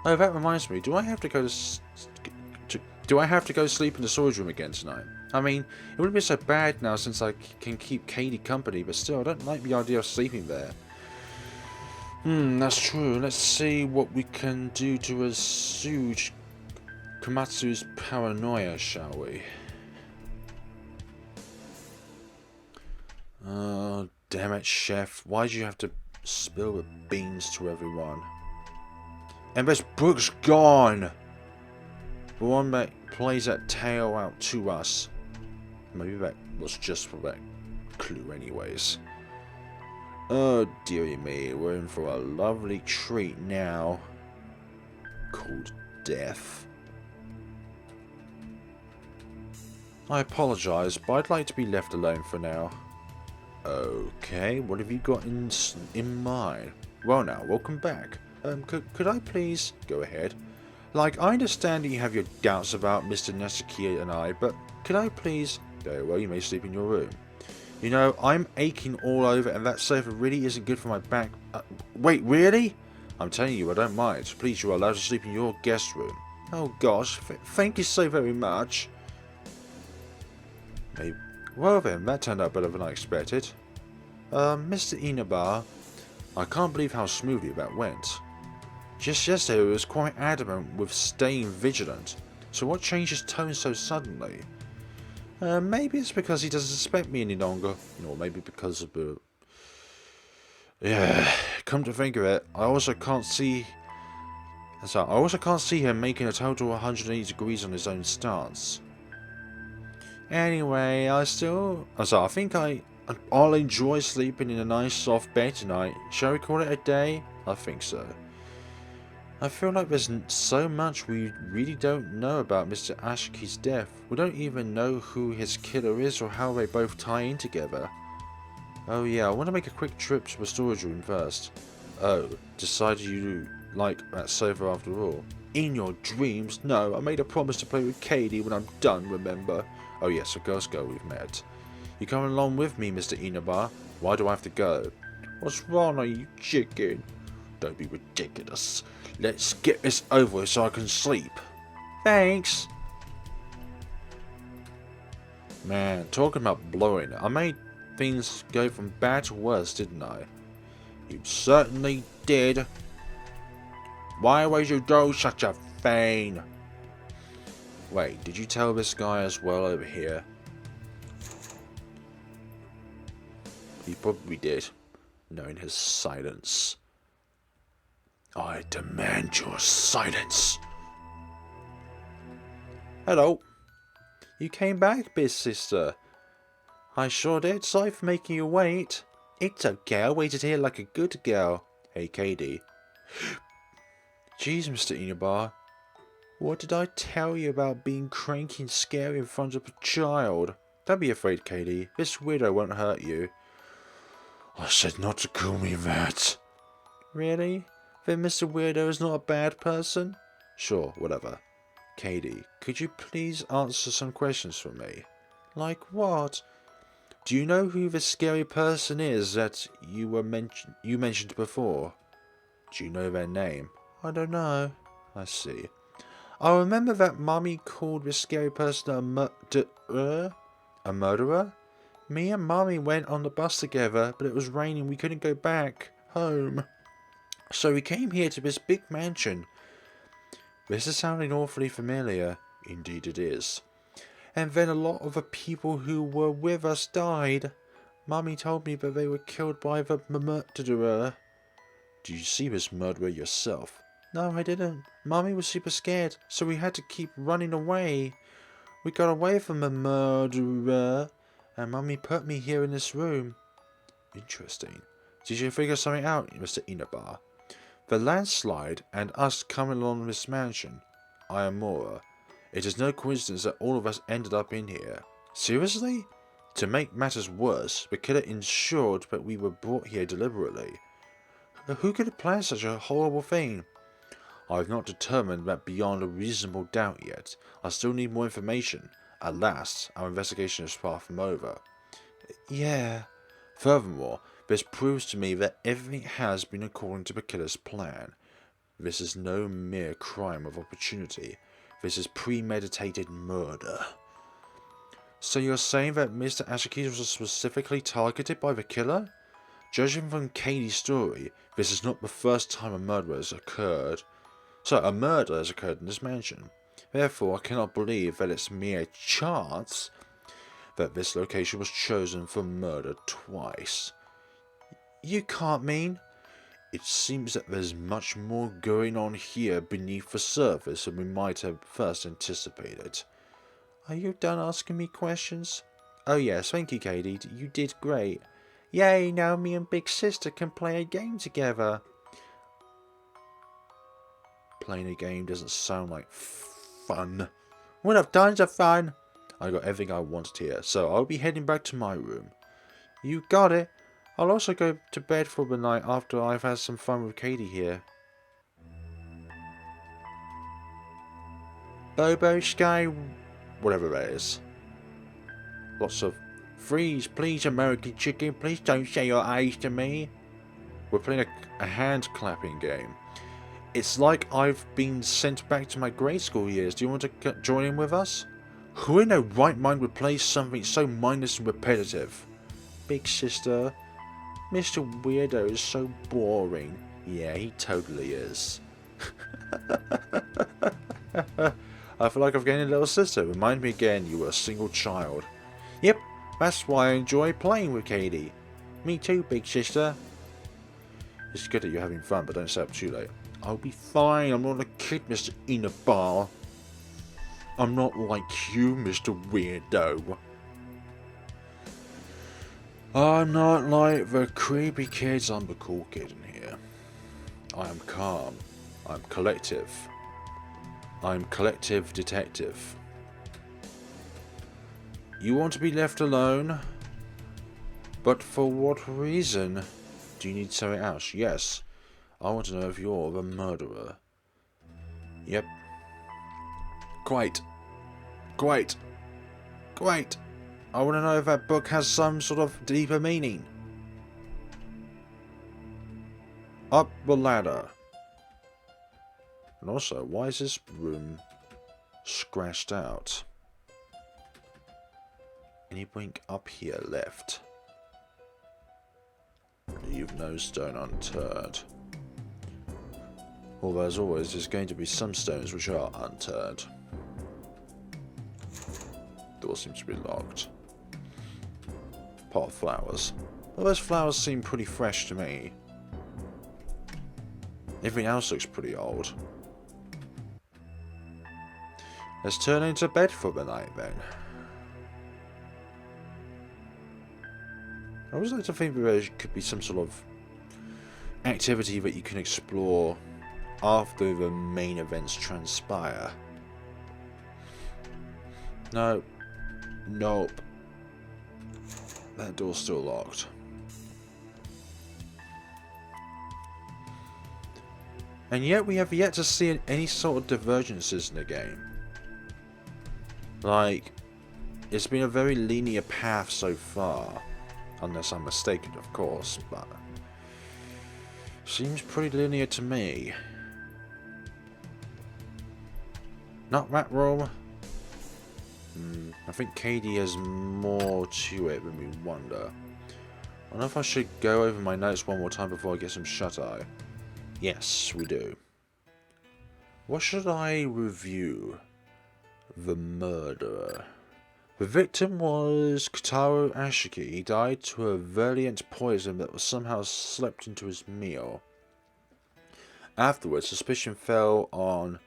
Oh, that reminds me. Do I have to go sleep in the storage room again tonight? I mean, it wouldn't be so bad now since I can keep Katie company, but still, I don't like the idea of sleeping there. That's true. Let's see what we can do to assuage Komatsu's paranoia, shall we? Oh, damn it, Chef. Why'd you have to spill the beans to everyone? And this book's gone! The one that plays that tale out to us. Maybe that was just for that clue anyways. Oh, dearie me, we're in for a lovely treat now. Called death. I apologise, but I'd like to be left alone for now. Okay, what have you got in mind? Well now, welcome back. Could I please go ahead? Like, I understand that you have your doubts about Mr. Nesaki and I, but could I please... Very well, you may sleep in your room. You know, I'm aching all over and that sofa really isn't good for my back. Wait, really? I'm telling you, I don't mind. Please, you are allowed to sleep in your guest room. Oh gosh, thank you so very much. Maybe. Well then, that turned out better than I expected. Mr. Inaba, I can't believe how smoothly that went. Just yesterday he was quite adamant with staying vigilant. So what changed his tone so suddenly? Maybe it's because he doesn't suspect me any longer. Or maybe because of the... Yeah, come to think of it, I also can't see him making a total 180 degrees on his own stance. Anyway, I think I'll enjoy sleeping in a nice soft bed tonight. Shall we call it a day? I think so. I feel like there's so much we really don't know about Mr. Ashiki's death. We don't even know who his killer is or how they both tie in together. Oh yeah, I want to make a quick trip to the storage room first. Oh, decided you like that sofa after all. In your dreams? No, I made a promise to play with Katie when I'm done, remember? Oh yes, a girl's girl we've met. You coming along with me, Mr. Inaba? Why do I have to go? What's wrong, are you chicken? Don't be ridiculous. Let's get this over with so I can sleep. Thanks. Man, talking about blowing, I made things go from bad to worse, didn't I? You certainly did. Why would you do such a thing? Wait, did you tell this guy as well over here? He probably did, knowing his silence. I demand your silence. Hello. You came back, big sister. I sure did. Sorry for making you wait. It's okay. I waited here like a good girl. Hey, Katie. Jeez, Mr. Inaba. What did I tell you about being cranky and scary in front of a child? Don't be afraid, Katie. This weirdo won't hurt you. I said not to call me that. Really? Then Mr. Weirdo is not a bad person? Sure, whatever. Katie, could you please answer some questions for me? Like what? Do you know who the scary person is that you mentioned before? Do you know their name? I don't know. I see. I remember that Mummy called the scary person a murderer? Me and Mummy went on the bus together, but it was raining. We couldn't go back home. So we came here to this big mansion. This is sounding awfully familiar. Indeed it is. And then a lot of the people who were with us died. Mummy told me that they were killed by the murderer. Did you see this murderer yourself? No, I didn't. Mummy was super scared, so we had to keep running away. We got away from the murderer, and Mummy put me here in this room. Interesting. Did you figure something out, Mr. Inaba? The landslide and us coming along this mansion, Arimura. It is no coincidence that all of us ended up in here. Seriously? To make matters worse, the killer ensured that we were brought here deliberately. Who could have planned such a horrible thing? I have not determined that beyond a reasonable doubt yet. I still need more information. Alas, our investigation is far from over. Yeah. Furthermore, this proves to me that everything has been according to the killer's plan. This is no mere crime of opportunity. This is premeditated murder. So you're saying that Mr. Ashikis was specifically targeted by the killer? Judging from Katie's story, this is not the first time a murder has occurred. A murder has occurred in this mansion. Therefore, I cannot believe that it's mere chance that this location was chosen for murder twice. You can't mean? It seems that there's much more going on here beneath the surface than we might have first anticipated. Are you done asking me questions? Oh yes, thank you, Katie. You did great. Yay, now me and Big Sister can play a game together. Playing a game doesn't sound like fun. We'll have tons of fun. I got everything I wanted here, so I'll be heading back to my room. You got it. I'll also go to bed for the night after I've had some fun with Katie here. Bobo, Sky, whatever that is. Lots of freeze, please, American chicken. Please don't say your age to me. We're playing a hand clapping game. It's like I've been sent back to my grade school years. Do you want to join in with us? Who in their right mind would play something so mindless and repetitive? Big Sister, Mr. Weirdo is so boring. Yeah, he totally is. I feel like I've gained a little sister. Remind me again you were a single child. Yep, that's why I enjoy playing with Katie. Me too, Big Sister. It's good that you're having fun, but don't stay up too late. I'll be fine. I'm not a kid, Mr. Inaba. I'm not like you, Mr. Weirdo. I'm not like the creepy kids. I'm the cool kid in here. I am calm. I'm collective. I'm collective detective. You want to be left alone? But for what reason? Do you need something else? Yes. I want to know if you're the murderer. Yep. Quite. I want to know if that book has some sort of deeper meaning. Up the ladder. And also, why is this room scratched out? Any blink up here left? Leave no stone unturned. Although as always, there's going to be some stones which are unturned. Door seems to be locked. Pot of flowers. Well, those flowers seem pretty fresh to me. Everything else looks pretty old. Let's turn into bed for the night then. I always like to think that there could be some sort of activity that you can explore after the main events transpire. No. Nope. That door's still locked. And yet we have yet to see any sort of divergences in the game. Like, it's been a very linear path so far. Unless I'm mistaken, of course, but seems pretty linear to me. Not that room. I think Katie has more to it than we wonder. I don't know if I should go over my notes one more time before I get some shut-eye. Yes, we do. What should I review? The murderer. The victim was Kotaro Ashiki. He died to a virulent poison that was somehow slipped into his meal. Afterwards, suspicion fell on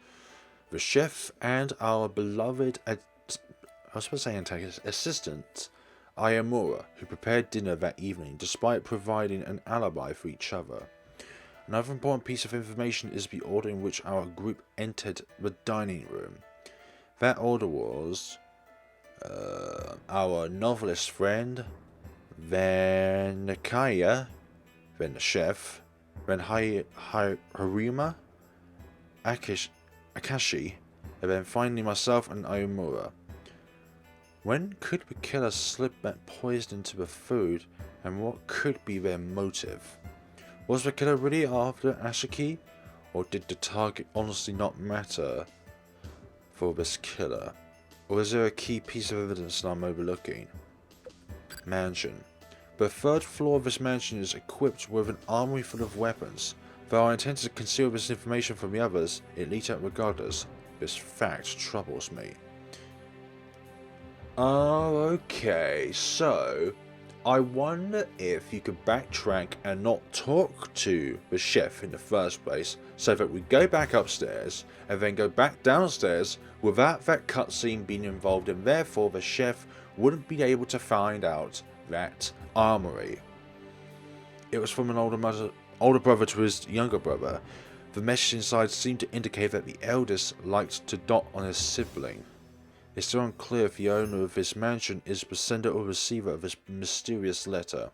the chef and our beloved assistant, Arimura, who prepared dinner that evening, despite providing an alibi for each other. Another important piece of information is the order in which our group entered the dining room. That order was our novelist friend, then Nakaya, then the chef, then Harima, Akashi, and then finally myself and Arimura. When could the killer slip that poison into the food, and what could be their motive? Was the killer really after Ashiki, or did the target honestly not matter for this killer? Or is there a key piece of evidence that I'm overlooking? Mansion. The third floor of this mansion is equipped with an armory full of weapons. Though I intend to conceal this information from the others, it leaked out regardless. This fact troubles me. Oh, okay, so I wonder if you could backtrack and not talk to the chef in the first place, so that we go back upstairs and then go back downstairs without that cutscene being involved, and therefore the chef wouldn't be able to find out that armory. It was from an older brother to his younger brother. The message inside seemed to indicate that the eldest liked to dot on his sibling. It's still unclear if the owner of this mansion is the sender or receiver of this mysterious letter.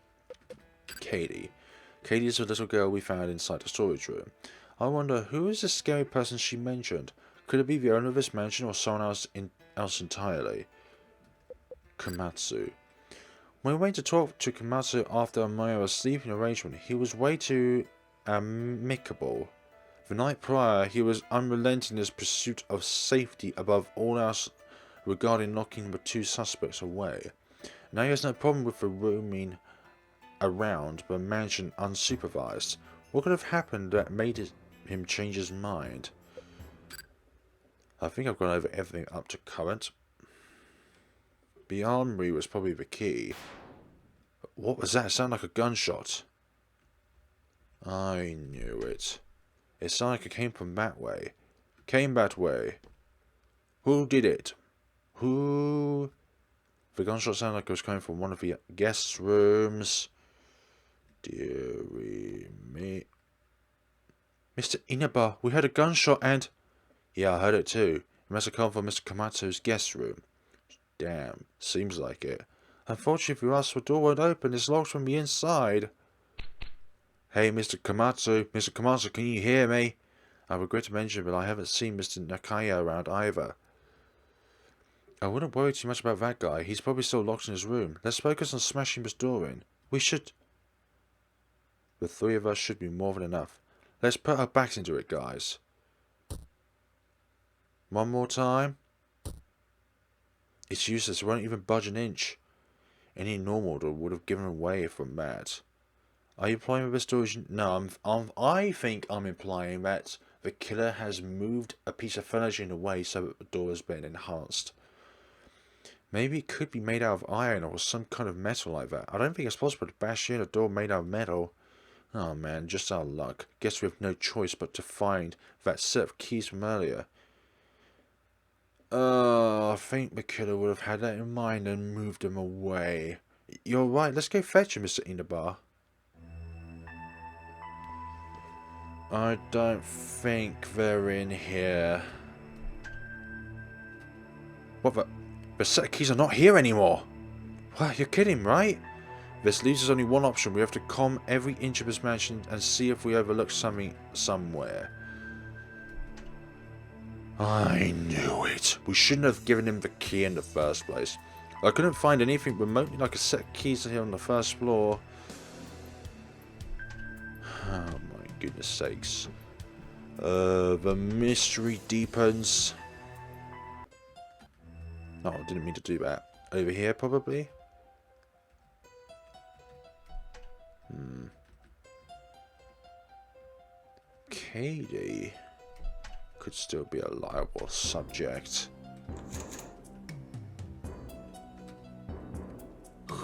Katie. Katie is the little girl we found inside the storage room. I wonder, who is this scary person she mentioned? Could it be the owner of this mansion or someone else entirely? Komatsu. When we went to talk to Komatsu after Amira's sleeping arrangement, he was way too amicable. The night prior, he was unrelenting in his pursuit of safety above all else regarding locking the two suspects away. Now he has no problem with the roaming around the mansion unsupervised. What could have happened that made him change his mind? I think I've gone over everything up to current. The armory was probably the key. What was that? It sounded like a gunshot. I knew it. It sounded like it came from that way. Came that way. Who did it? Who? The gunshot sounded like it was coming from one of the guest rooms. Dearie me. Mr. Inaba, we heard a gunshot and... Yeah, I heard it too. It must have come from Mr. Komatsu's guest room. Damn, seems like it. Unfortunately, if you ask, the door won't open. It's locked from the inside. Hey, Mr. Komatsu, can you hear me? I regret to mention, but I haven't seen Mr. Nakaya around either. I wouldn't worry too much about that guy. He's probably still locked in his room. Let's focus on smashing this door in. We should... The three of us should be more than enough. Let's put our backs into it, guys. One more time. It's useless. It won't even budge an inch. Any normal door would have given away from that. Are you implying with this door? No, I think I'm implying that the killer has moved a piece of furniture in a way so that the door has been enhanced. Maybe it could be made out of iron or some kind of metal like that. I don't think it's possible to bash in a door made out of metal. Oh man, just our luck. Guess we have no choice but to find that set of keys from earlier. I think the killer would have had that in mind and moved them away. You're right, let's go fetch him, Mr. Inaba. I don't think they're in here. What the? The set of keys are not here anymore. What? You're kidding, right? This leaves us only one option. We have to comb every inch of this mansion and see if we overlook something somewhere. I knew it. We shouldn't have given him the key in the first place. I couldn't find anything remotely like a set of keys here on the first floor. Oh my goodness sakes. The mystery deepens. Oh, I didn't mean to do that. Over here, probably? Katie could still be a liable subject.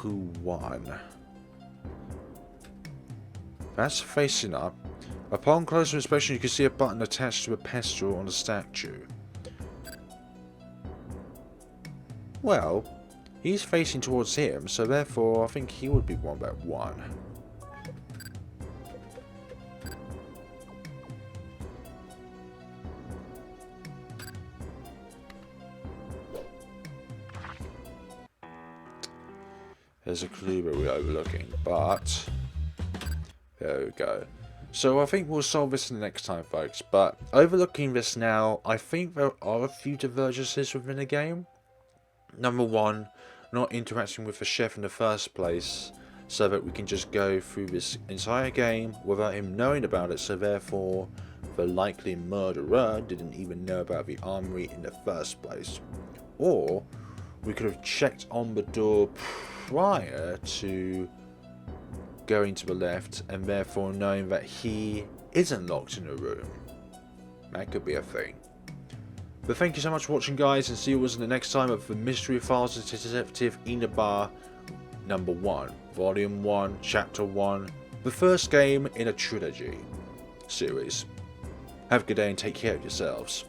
who won. That's facing up. Upon closer inspection, you can see a button attached to a pedestal on the statue. Well, he's facing towards him, so therefore I think he would be one by one. There's a clue that we're overlooking, but there we go. So I think we'll solve this in the next time, folks. But overlooking this now, I think there are a few divergences within the game. Number one, not interacting with the chef in the first place, so that we can just go through this entire game without him knowing about it, so therefore the likely murderer didn't even know about the armory in the first place. Or we could have checked on the door prior to going to the left, and therefore knowing that he isn't locked in a room. That could be a thing. But thank you so much for watching, guys, and see you in the next time of the Mystery Files of Detective Inaba number 1, Volume 1, Chapter 1, the first game in a trilogy series. Have a good day and take care of yourselves.